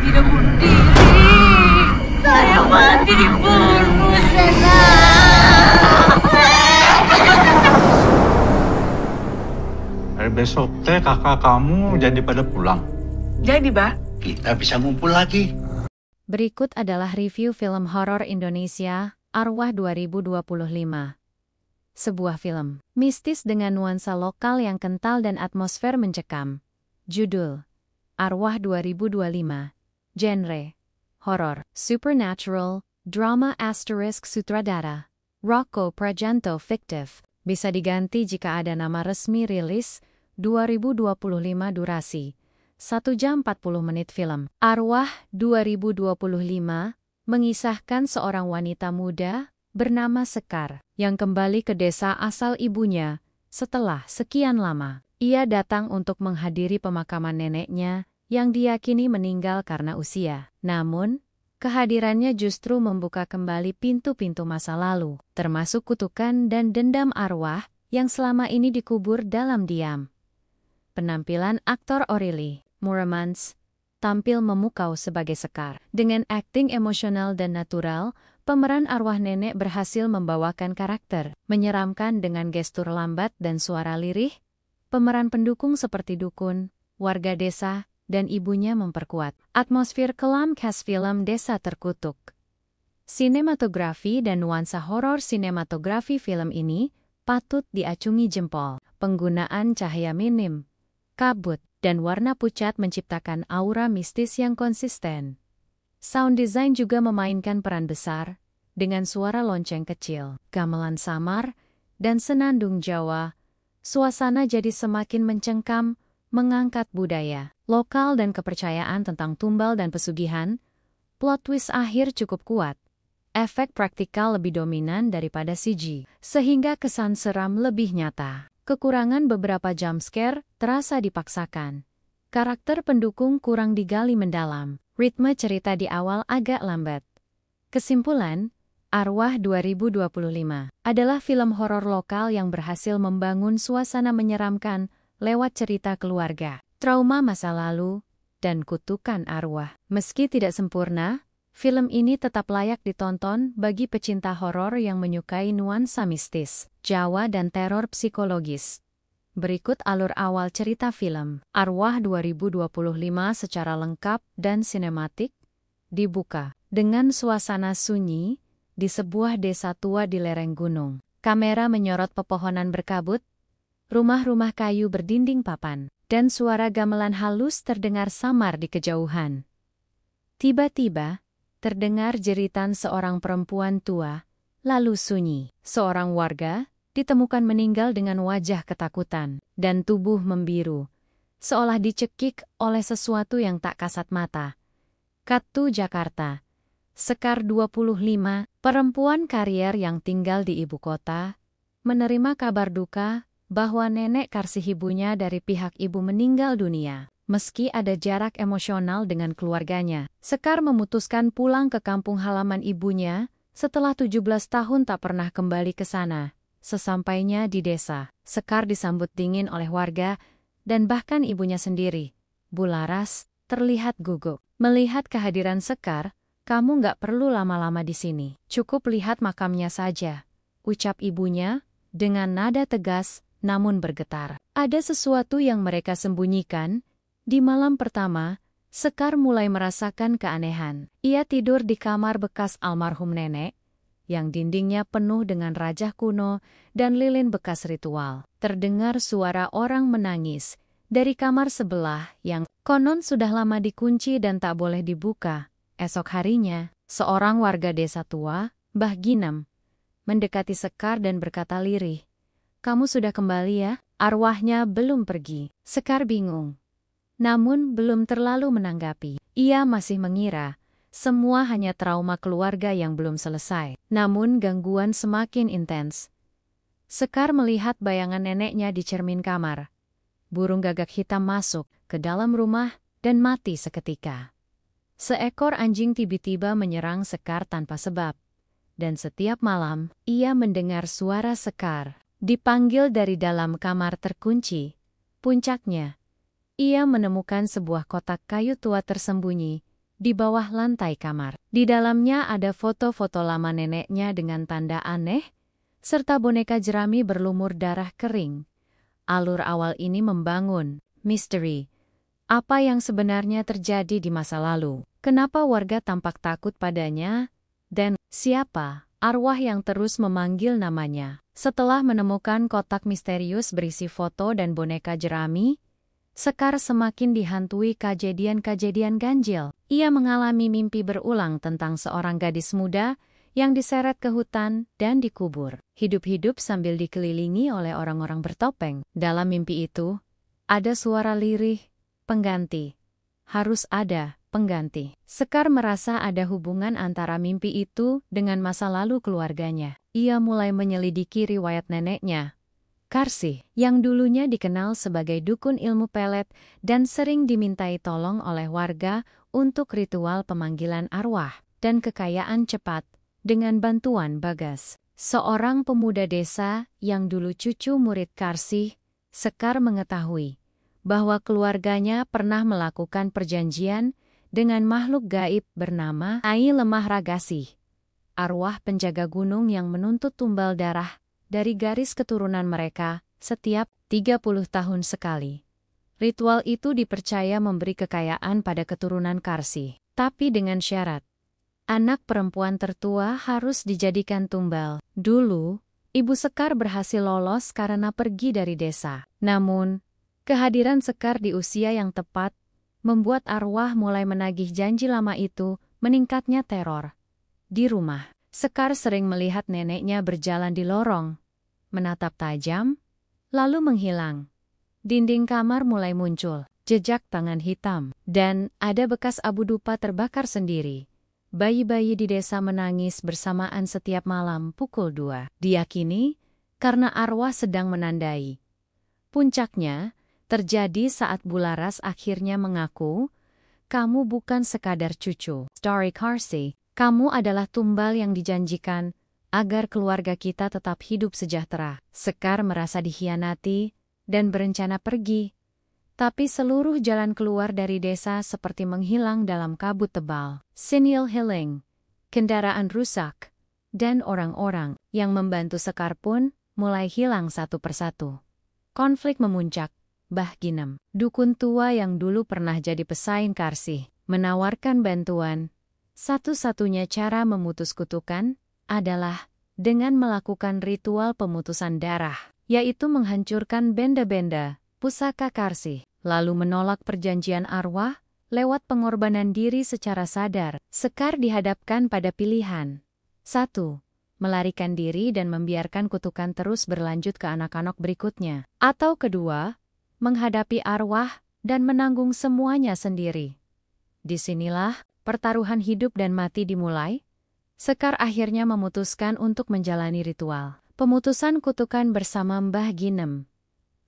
tidak bunuh diri. Saya mati dibunuh, Sena. Hari besok teh kakak kamu jadi pada pulang. Jadi, Bah. Kita bisa ngumpul lagi. Berikut adalah review film horor Indonesia, Arwah 2025. Sebuah film mistis dengan nuansa lokal yang kental dan atmosfer mencekam. Judul: Arwah 2025. Genre: horor, supernatural, drama *, sutradara Rocco Prajanto. Fiktif, bisa diganti jika ada nama resmi. Rilis 2025. Durasi 1 jam 40 menit. Film Arwah 2025 mengisahkan seorang wanita muda bernama Sekar yang kembali ke desa asal ibunya setelah sekian lama. Ia datang untuk menghadiri pemakaman neneknya yang diyakini meninggal karena usia. Namun, kehadirannya justru membuka kembali pintu-pintu masa lalu, termasuk kutukan dan dendam arwah yang selama ini dikubur dalam diam. Penampilan aktor Orili Muramans tampil memukau sebagai Sekar. Dengan akting emosional dan natural, pemeran arwah nenek berhasil membawakan karakter menyeramkan dengan gestur lambat dan suara lirih. Pemeran pendukung seperti dukun, warga desa, dan ibunya memperkuat atmosfer kelam khas film Desa Terkutuk. Sinematografi dan nuansa horor sinematografi film ini patut diacungi jempol. Penggunaan cahaya minim, kabut, dan warna pucat menciptakan aura mistis yang konsisten. Sound design juga memainkan peran besar, dengan suara lonceng kecil, gamelan samar, dan senandung Jawa. Suasana jadi semakin mencengkam, mengangkat budaya lokal dan kepercayaan tentang tumbal dan pesugihan. Plot twist akhir cukup kuat. Efek praktikal lebih dominan daripada CG, sehingga kesan seram lebih nyata. Kekurangan beberapa jump scare terasa dipaksakan. Karakter pendukung kurang digali mendalam. Ritme cerita di awal agak lambat. Kesimpulan, Arwah 2025 adalah film horor lokal yang berhasil membangun suasana menyeramkan lewat cerita keluarga, trauma masa lalu, dan kutukan arwah. Meski tidak sempurna, film ini tetap layak ditonton bagi pecinta horor yang menyukai nuansa mistis, Jawa dan teror psikologis. Berikut alur awal cerita film Arwah 2025 secara lengkap dan sinematik. Dibuka dengan suasana sunyi di sebuah desa tua di lereng gunung. Kamera menyorot pepohonan berkabut, rumah-rumah kayu berdinding papan, dan suara gamelan halus terdengar samar di kejauhan. Tiba-tiba, terdengar jeritan seorang perempuan tua, lalu sunyi. Seorang warga ditemukan meninggal dengan wajah ketakutan dan tubuh membiru, seolah dicekik oleh sesuatu yang tak kasat mata. Katu Jakarta. Sekar 25, perempuan karier yang tinggal di ibu kota, menerima kabar duka bahwa nenek karsih ibunya dari pihak ibu meninggal dunia. Meski ada jarak emosional dengan keluarganya, Sekar memutuskan pulang ke kampung halaman ibunya setelah 17 tahun tak pernah kembali ke sana. Sesampainya di desa, Sekar disambut dingin oleh warga dan bahkan ibunya sendiri. Bularas terlihat gugup. Melihat kehadiran Sekar, "Kamu nggak perlu lama-lama di sini. Cukup lihat makamnya saja," ucap ibunya dengan nada tegas namun bergetar. Ada sesuatu yang mereka sembunyikan. Di malam pertama, Sekar mulai merasakan keanehan. Ia tidur di kamar bekas almarhum nenek, yang dindingnya penuh dengan rajah kuno dan lilin bekas ritual. Terdengar suara orang menangis dari kamar sebelah yang konon sudah lama dikunci dan tak boleh dibuka. Esok harinya, seorang warga desa tua, Mbah Ginem, mendekati Sekar dan berkata lirih, "Kamu sudah kembali ya?" Arwahnya belum pergi. Sekar bingung, namun belum terlalu menanggapi. Ia masih mengira semua hanya trauma keluarga yang belum selesai. Namun gangguan semakin intens. Sekar melihat bayangan neneknya di cermin kamar. Burung gagak hitam masuk ke dalam rumah dan mati seketika. Seekor anjing tiba-tiba menyerang Sekar tanpa sebab. Dan setiap malam, ia mendengar suara Sekar dipanggil dari dalam kamar terkunci. Puncaknya, ia menemukan sebuah kotak kayu tua tersembunyi di bawah lantai kamar. Di dalamnya ada foto-foto lama neneknya dengan tanda aneh, serta boneka jerami berlumur darah kering. Alur awal ini membangun misteri. Apa yang sebenarnya terjadi di masa lalu? Kenapa warga tampak takut padanya? Dan siapa arwah yang terus memanggil namanya? Setelah menemukan kotak misterius berisi foto dan boneka jerami, Sekar semakin dihantui kejadian-kejadian ganjil. Ia mengalami mimpi berulang tentang seorang gadis muda yang diseret ke hutan dan dikubur, hidup-hidup sambil dikelilingi oleh orang-orang bertopeng. Dalam mimpi itu, ada suara lirih, "Pengganti. Harus ada pengganti." Sekar merasa ada hubungan antara mimpi itu dengan masa lalu keluarganya. Ia mulai menyelidiki riwayat neneknya, Karsih, yang dulunya dikenal sebagai dukun ilmu pelet dan sering dimintai tolong oleh warga untuk ritual pemanggilan arwah dan kekayaan cepat dengan bantuan Bagas, seorang pemuda desa yang dulu cucu murid Karsih. Sekar mengetahui bahwa keluarganya pernah melakukan perjanjian dengan makhluk gaib bernama Nyai Lemah Ragasih, arwah penjaga gunung yang menuntut tumbal darah dari garis keturunan mereka setiap 30 tahun sekali. Ritual itu dipercaya memberi kekayaan pada keturunan Karsih, tapi dengan syarat. Anak perempuan tertua harus dijadikan tumbal. Dulu, Ibu Sekar berhasil lolos karena pergi dari desa. Namun, kehadiran Sekar di usia yang tepat membuat arwah mulai menagih janji lama itu. Meningkatnya teror di rumah. Sekar sering melihat neneknya berjalan di lorong, menatap tajam, lalu menghilang. Dinding kamar mulai muncul jejak tangan hitam, dan ada bekas abu dupa terbakar sendiri. Bayi-bayi di desa menangis bersamaan setiap malam pukul 2. Diyakini karena arwah sedang menandai. Puncaknya terjadi saat Bularas akhirnya mengaku, "Kamu bukan sekadar cucu Starry Karsih, kamu adalah tumbal yang dijanjikan agar keluarga kita tetap hidup sejahtera." Sekar merasa dikhianati dan berencana pergi. Tapi seluruh jalan keluar dari desa seperti menghilang dalam kabut tebal. Sinyal hilang, kendaraan rusak, dan orang-orang yang membantu Sekar pun mulai hilang satu persatu. Konflik memuncak. Bah Ginem, dukun tua yang dulu pernah jadi pesaing Karsih, menawarkan bantuan. Satu-satunya cara memutus kutukan adalah dengan melakukan ritual pemutusan darah, yaitu menghancurkan benda-benda pusaka Karsih, lalu menolak perjanjian arwah lewat pengorbanan diri secara sadar. Sekar dihadapkan pada pilihan. 1. Melarikan diri dan membiarkan kutukan terus berlanjut ke anak-anak berikutnya. Atau kedua, menghadapi arwah dan menanggung semuanya sendiri. Disinilah pertaruhan hidup dan mati dimulai. Sekar akhirnya memutuskan untuk menjalani ritual pemutusan kutukan bersama Mbah Ginem.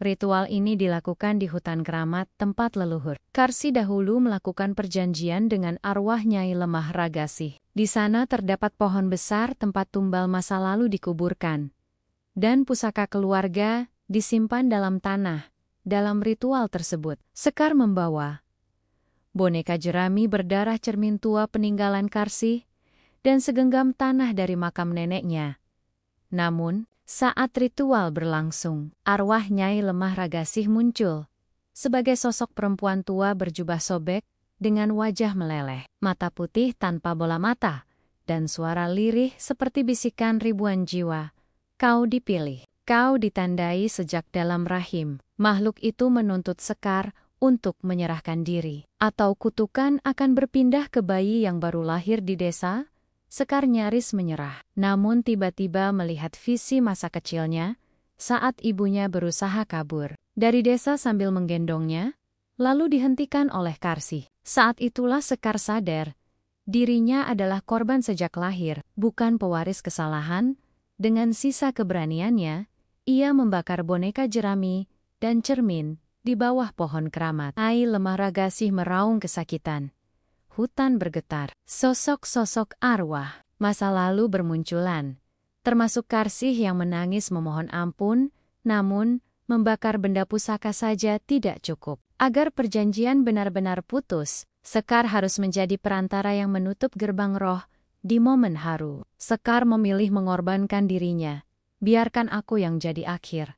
Ritual ini dilakukan di hutan keramat tempat leluhur Karsih dahulu melakukan perjanjian dengan arwah Nyai Lemah Ragasih. Di sana terdapat pohon besar tempat tumbal masa lalu dikuburkan, dan pusaka keluarga disimpan dalam tanah. Dalam ritual tersebut, Sekar membawa boneka jerami berdarah cermin tua peninggalan Karsih dan segenggam tanah dari makam neneknya. Namun, saat ritual berlangsung, arwah Nyai Lemah Ragasih muncul sebagai sosok perempuan tua berjubah sobek dengan wajah meleleh, mata putih tanpa bola mata, dan suara lirih seperti bisikan ribuan jiwa. "Kau dipilih. Kau ditandai sejak dalam rahim." Makhluk itu menuntut Sekar untuk menyerahkan diri, atau kutukan akan berpindah ke bayi yang baru lahir di desa. Sekar nyaris menyerah, namun tiba-tiba melihat visi masa kecilnya saat ibunya berusaha kabur dari desa sambil menggendongnya, lalu dihentikan oleh Karsih. Saat itulah Sekar sadar, dirinya adalah korban sejak lahir, bukan pewaris kesalahan. Dengan sisa keberaniannya, ia membakar boneka jerami dan cermin di bawah pohon keramat. Nyai Lemah Ragasih meraung kesakitan. Hutan bergetar. Sosok-sosok arwah masa lalu bermunculan, termasuk Karsih yang menangis memohon ampun. Namun, membakar benda pusaka saja tidak cukup. Agar perjanjian benar-benar putus, Sekar harus menjadi perantara yang menutup gerbang roh di momen haru. Sekar memilih mengorbankan dirinya. Biarkan aku yang jadi akhir.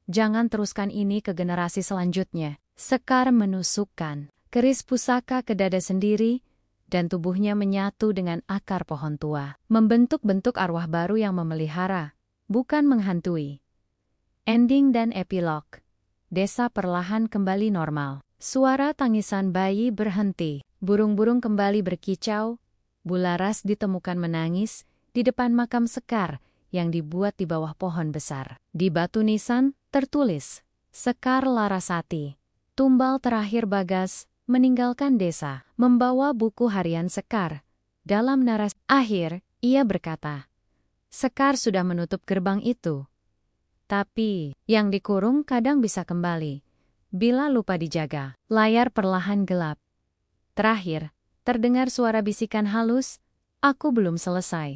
Jangan teruskan ini ke generasi selanjutnya. Sekar menusukkan keris pusaka ke dada sendiri, dan tubuhnya menyatu dengan akar pohon tua. Membentuk bentuk arwah baru yang memelihara, bukan menghantui. Ending dan epilog. Desa perlahan kembali normal. Suara tangisan bayi berhenti. Burung-burung kembali berkicau. Bularas ditemukan menangis di depan makam Sekar yang dibuat di bawah pohon besar. Di batu nisan tertulis, Sekar Larasati. Tumbal terakhir Bagas meninggalkan desa, membawa buku harian Sekar. Dalam narasi akhir, ia berkata, Sekar sudah menutup gerbang itu. Tapi, yang dikurung kadang bisa kembali. Bila lupa dijaga, layar perlahan gelap. Terakhir, terdengar suara bisikan halus, aku belum selesai.